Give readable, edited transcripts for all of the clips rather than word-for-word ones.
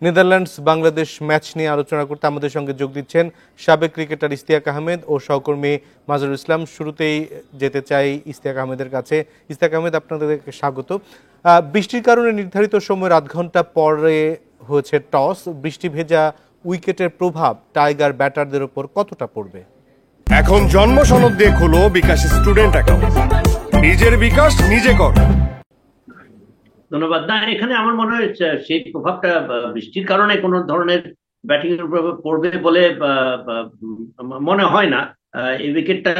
Netherlands Bangladesh match নিয়ে আলোচনা করতে আমাদের সঙ্গে যোগ দিচ্ছেন সাবেক ক্রিকেটার ইশতিয়াক আহমেদ ও সহকর্মী মাজহারুল ইসলাম। শুরুতেই যেতে চাই ইশতিয়াক আহমেদের কাছে। ইশতিয়াক আহমেদ, আপনাদেরকে স্বাগত। বৃষ্টির কারণে নির্ধারিত সময়ের ৮ ঘন্টা পরে হয়েছে টস। বৃষ্টি ভেজা উইকেটের প্রভাব টাইগার ব্যাটারদের উপর কতটা পড়বে? এখন জন্ম সনদ দিয়ে খোলো বিকাশ স্টুডেন্ট অ্যাকাউন্ট। নিজের বিকাশ নিজে কর। ধন্যবাদ। না, এখানে আমার মনে হয় সেই প্রভাবটা বৃষ্টির কারণে কোনো ধরনের ব্যাটিং এর প্রভাব পড়বে বলে মনে হয় না। এই উইকেটটা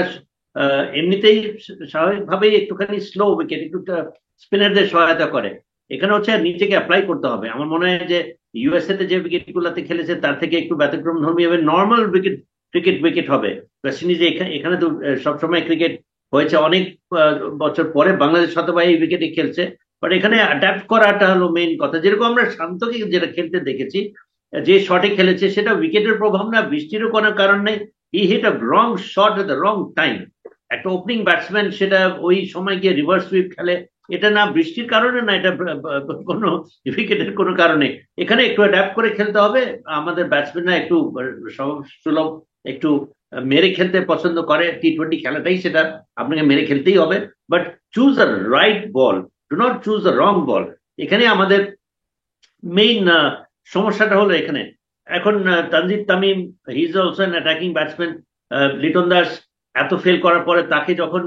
এমনিতেই স্বাভাবিকভাবেই একটুখানি স্লো উইকেট, একটু স্পিনারদের সহায়তা করে। এখানে হচ্ছে নিজেকে অ্যাপ্লাই করতে হবে। আমার মনে হয় যে ইউএসএ তে যে উইকেট গুলাতে খেলেছে তার থেকে একটু ব্যতিক্রম ধর্মী হবে, নর্মাল উইকেট হবে। ওয়েস্ট ইন্ডিজে এখানে তো সবসময় ক্রিকেট হয়েছে, অনেক বছর পরে বাংলাদেশ শতভাগ এই উইকেটে খেলছে। বাট এখানে অ্যাডাপ্ট করাটা হলো মেইন কথা। যেরকম আমরা শান্তকে যেটা খেলতে দেখেছি, যে শটে খেলেছে সেটা উইকেটের প্রভাব না, বৃষ্টিরও কোনো কারণ নেই। He hit a wrong shot at the wrong time. একটা ওপেনিং ব্যাটসম্যান সেটা ওই সময় গিয়ে রিভার্স সুইপ খেলে, এটা না বৃষ্টির কারণে না, এটা কোনো উইকেটের কোনো কারণে। এখানে একটু অ্যাডাপ্ট করে খেলতে হবে। আমাদের ব্যাটসম্যানরা একটু সুলভ, একটু মেরে খেলতে পছন্দ করে। টি-20 খেলাটাই সেটা, আপনাকে মেরে খেলতেই হবে। But choose the right ball, do not choose the wrong ball. এখানে আমাদের মেইন সমস্যাটা হলো এখানে। এখন Tanzid Tamim, he is also an attacking batsman. Liton Das এত ফেল করার পরে তাকে যখন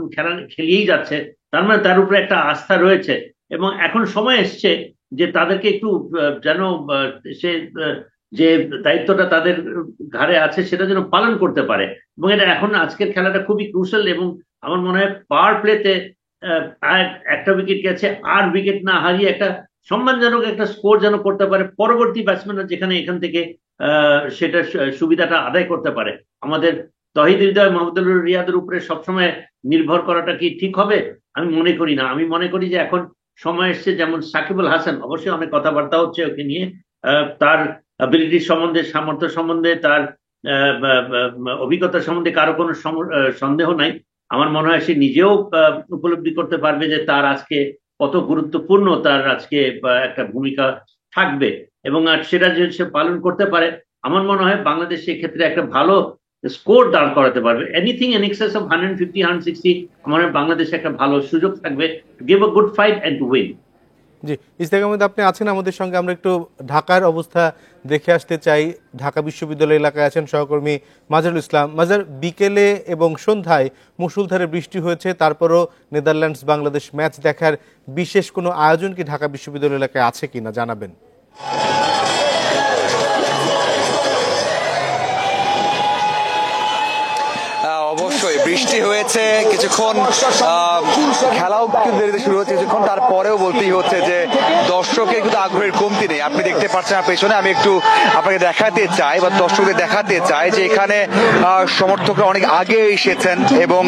খেলিয়েই যাচ্ছে, তার মানে তার উপরে একটা আস্থা রয়েছে। এবং এখন সময় এসছে যে তাদেরকে একটু যেন সে যে দায়িত্বটা তাদের ঘাড়ে আছে সেটা যেন পালন করতে পারে। এবং এটা এখন আজকের খেলাটা খুবই ক্রুশাল। এবং আমার মনে হয় পাওয়ার প্লেতে একটা উইকেট গেছে, আর উইকেট না হারিয়ে একটা সম্মানজনক একটা স্কোর যেন করতে পারে পরবর্তী ব্যাটসম্যানরা, যেখানে এখান থেকে সেটা সুবিধাটা আদায় করতে পারে। আমাদের তহিদ হৃদয়, মাহমুদুল্লাহ রিয়াদের উপরে সবসময় নির্ভর করাটা কি ঠিক হবে? আমি মনে করি না। আমি মনে করি যে এখন সময় এসছে, যেমন সাকিবুল হাসান, অবশ্যই অনেক কথাবার্তা হচ্ছে ওকে নিয়ে, তার অ্যাবিলিটি সম্বন্ধে, সামর্থ্য সম্বন্ধে, তার অভিজ্ঞতা সম্বন্ধে কারো কোনো সন্দেহ নাই। আমার মনে হয় সে নিজেও উপলব্ধি করতে পারবে যে তার আজকে কত গুরুত্বপূর্ণ, তার আজকে একটা ভূমিকা থাকবে। এবং সেটা যদি সে পালন করতে পারে, আমার মনে হয় বাংলাদেশ ক্ষেত্রে একটা ভালো স্কোর দাঁড় করাতে পারবে। এনিথিং ইন এক্সেস অফ 150, 160, আমার বাংলাদেশে একটা ভালো সুযোগ থাকবে to give a good fight and to win. জি, ইশতিয়াক আহমেদ, আপনি আছেন আমাদের সঙ্গে। আমরা একটু ঢাকার অবস্থা দেখে আসতে চাই। ঢাকা বিশ্ববিদ্যালয় এলাকায় আছেন সহকর্মী মাজহারুল ইসলাম। মাজহার, বিকেলে এবং সন্ধ্যায় মুষলধারে বৃষ্টি হয়েছে, তারপরও নেদারল্যান্ডস বাংলাদেশ ম্যাচ দেখার বিশেষ কোনো আয়োজন কি ঢাকা বিশ্ববিদ্যালয় এলাকায় আছে কিনা জানাবেন? অবশ্যই বৃষ্টি হয়েছে কিছুক্ষণ, খেলাও কিন্তু দেরিতে শুরু হচ্ছে কিছুক্ষণ, তারপরেও বলতেই হচ্ছে যে দর্শকের কিন্তু আগ্রহের কমতি নেই। আপনি দেখতে পাচ্ছেন পেছনে, আমি একটু আপনাকে দেখাতে চাই বা দর্শকদের দেখাতে চাই যে এখানে সমর্থকরা অনেক আগে এসেছেন এবং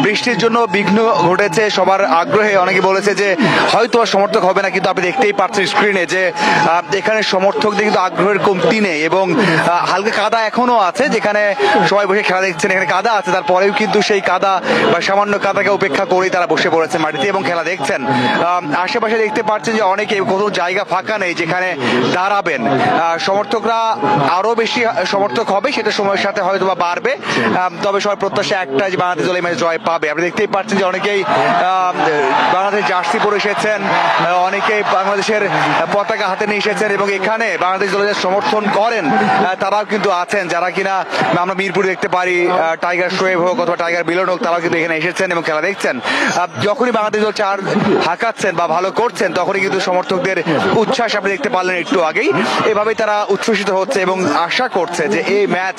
বৃষ্টির জন্য বিঘ্ন ঘটেছে সবার আগ্রহে। অনেকে বলেছে যে হয়তো সমর্থক হবে না, কিন্তু আপনি দেখতেই পাচ্ছেন স্ক্রিনে যে এখানে সমর্থকদের কিন্তু আগ্রহের কমতি নেই এবং হালকা কাদা এখনো আছে, যেখানে সবাই বসে খেলা দেখছেন এখানে কাদা আছে, তারপরেও কিন্তু সেই কাদা বা সামান্য কাদাকে উপেক্ষা করেই তারা বসে পড়েছে মাটিতে এবং খেলা দেখছেন। আশেপাশে দেখতে পাচ্ছেন যে অনেকে কোনো জায়গা ফাঁকা নেই যেখানে দাঁড়াবেন। সমর্থকরা আরো বেশি সমর্থক হবে, সেটা সময়ের সাথে হয়তো বা বাড়বে, তবে সবাই প্রত্যাশা একটা যে বাংলাদেশ দল এই ম্যাচে জয় পাবে। আপনি দেখতেই পাচ্ছেন যে অনেকেই বাংলাদেশ জার্সি পরে এসেছেন, অনেকেই বাংলাদেশের পতাকা হাতে নিয়ে এসেছেন এবং এখানে বাংলাদেশ দলের সমর্থন করেন তারাও কিন্তু আছেন, যারা কিনা আমরা মিরপুরে দেখতে পারি টাইগার শোয়েব হোক অথবা টাইগার মিলন হোক, তারাও কিন্তু এখানে এসেছেন এবং খেলা দেখছেন। যখনই বাংলাদেশ দল চার হাঁকাচ্ছেন বা ভালো করছেন, তখনই কিন্তু সমর্থকদের উচ্ছ্বাস আপনি দেখতে পারলেন একটু আগেই। এভাবেই তারা উচ্ছ্বসিত হচ্ছে এবং আশা করছে যে এই ম্যাচ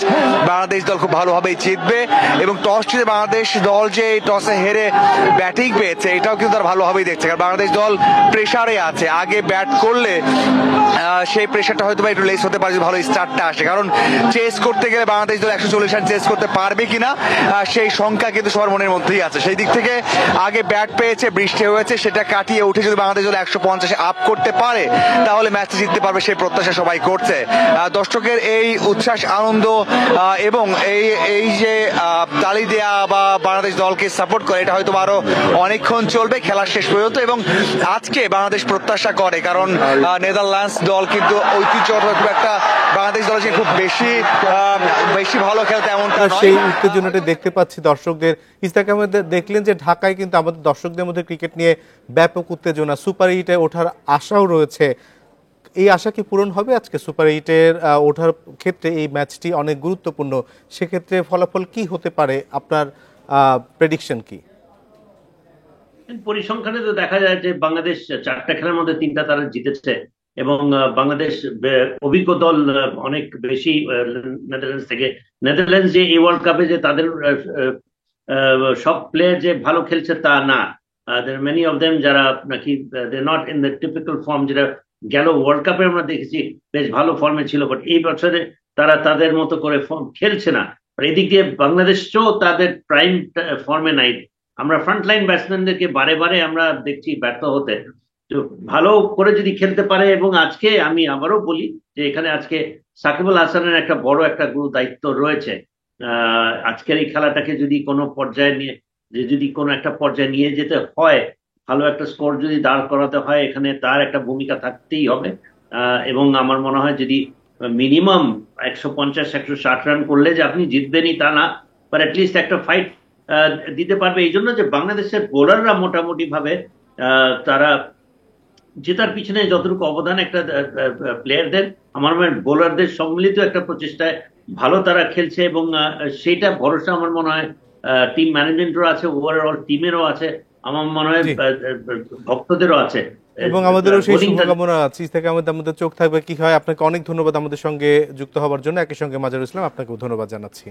বাংলাদেশ দল খুব ভালোভাবেই জিতবে এবং টস জিতে বাংলাদেশ দল যে টসে হেরে ব্যাটিং পেয়েছে এটাও কিন্তু তারা ভালোভাবেই দেখছে, কারণ বাংলাদেশ দল প্রেসারে আছে। আগে ব্যাট করলে সেই প্রেসারটা হয়তো বা একটু লেস হতে পারে, ভালো স্টার্টটা আসে, কারণ চেস করতে গেলে বাংলাদেশ দল 140 রান চেস করতে পারবে কিনা সেই সংখ্যা কিন্তু সবার মনের মধ্যে মধ্যেই আছে। সেই দিক থেকে আগে ব্যাট পেয়েছে, বৃষ্টি হয়েছে, সেটা কাটিয়ে উঠে যদি বাংলাদেশ দল 150 আপ করতে পারে তাহলে ম্যাচটা জিততে পারবে, সেই প্রত্যাশা সবাই করছে। দর্শকের এই উচ্ছ্বাস, আনন্দ এবং এই যে তালি দেয়া বা বাংলাদেশ দলকে সাপোর্ট করে, এটা হয়তো আরো অনেকক্ষণ চলবে খেলার শেষ পর্যন্ত। এবং আজকে বাংলাদেশ প্রত্যাশা করে, কারণ নেদারল্যান্ডস দল কিন্তু ঐতিহ্যগত খুব একটা বাংলাদেশ দলের খুব বেশি ভালো খেলতে এমনটা নয়। সেই উত্তেজনাটা দেখতে পাচ্ছি দর্শকদের। ইশতিয়াক আহমেদ, দেখলেন যে ঢাকায় কিন্তু আমাদের দর্শকদের মধ্যে ক্রিকেট নিয়ে ব্যাপক উত্তেজনা, সুপার এইটে ওঠার আশাও রয়েছে। এই আশা কি পূরণ হবে আজকে? সুপার এইটের ওঠার ক্ষেত্রে এই ম্যাচটি অনেক গুরুত্বপূর্ণ, সেক্ষেত্রে ফলাফল কি হতে পারে, আপনার প্রেডিকশন কি? পরিসংখ্যানে তো দেখা যায় যে বাংলাদেশ 4টা খেলার মধ্যে 3টা তারা জিতেছে এবং বাংলাদেশ অভিজ্ঞ দল অনেক বেশি নেদারল্যান্ডস থেকে। নেদারল্যান্ডস যে এই ওয়ার্ল্ড কাপে যে তাদের সব প্লেয়ার যে ভালো খেলছে তা না, মেনি অফ দেম যারা নাকি they not in the typical form, যেটা গেল ওয়ার্ল্ড কাপে আমরা দেখেছি বেশ ভালো ফর্মে ছিল, বাট এই বছরে তারা তাদের মতো করে ফর্ম খেলছে না। এদিক দিয়ে বাংলাদেশও তাদের প্রাইম ফর্মে নাই। আমরা ফ্রন্টলাইন ব্যাটসম্যানদেরকে বারে বারে আমরা দেখছি ব্যর্থ হতে। তো ভালো করে যদি খেলতে পারে, এবং আজকে আমি আবারও বলি যে এখানে আজকে সাকিব আল হাসানের একটা বড় একটা গুরু দায়িত্ব রয়েছে। আজকের এই খেলাটাকে যদি কোনো পর্যায়ে নিয়ে একটা পর্যায়ে নিয়ে যেতে হয়, ভালো একটা স্কোর যদি দাঁড় করাতে হয়, এখানে তার একটা ভূমিকা থাকতেই হবে। এবং আমার মনে হয় যদি মিনিমাম 150-160 রান করলে যে আপনি জিতবেনই তা না, বাট অ্যাটলিস্ট একটা ফাইট দিতে পারবে। এই জন্য যে বাংলাদেশের বোলাররা মোটামুটি ভাবে তারা জেতার পিছনে যতটুকু অবদান একটা প্লেয়ারদের, আমার মনে হয় বোলারদের সম্মিলিত একটা প্রচেষ্টায় ভালো তারা খেলছে, এবং সেইটা ভরসা আমার মনে হয় টিম ম্যানেজমেন্টেরও আছে, ওভারঅল টিমেরও আছে, আমার মনে হয় ভক্তদেরও আছে, এবং আমাদেরও সেই শুভকামনা আছে। ইশতিয়াক আহমেদ, আমাদের চোখ থাকবে কি হয়। আপনাকে অনেক ধন্যবাদ আমাদের সঙ্গে যুক্ত হওয়ার জন্য। একই সঙ্গে মাজারুল ইসলাম, আপনাকেও ধন্যবাদ জানাচ্ছি।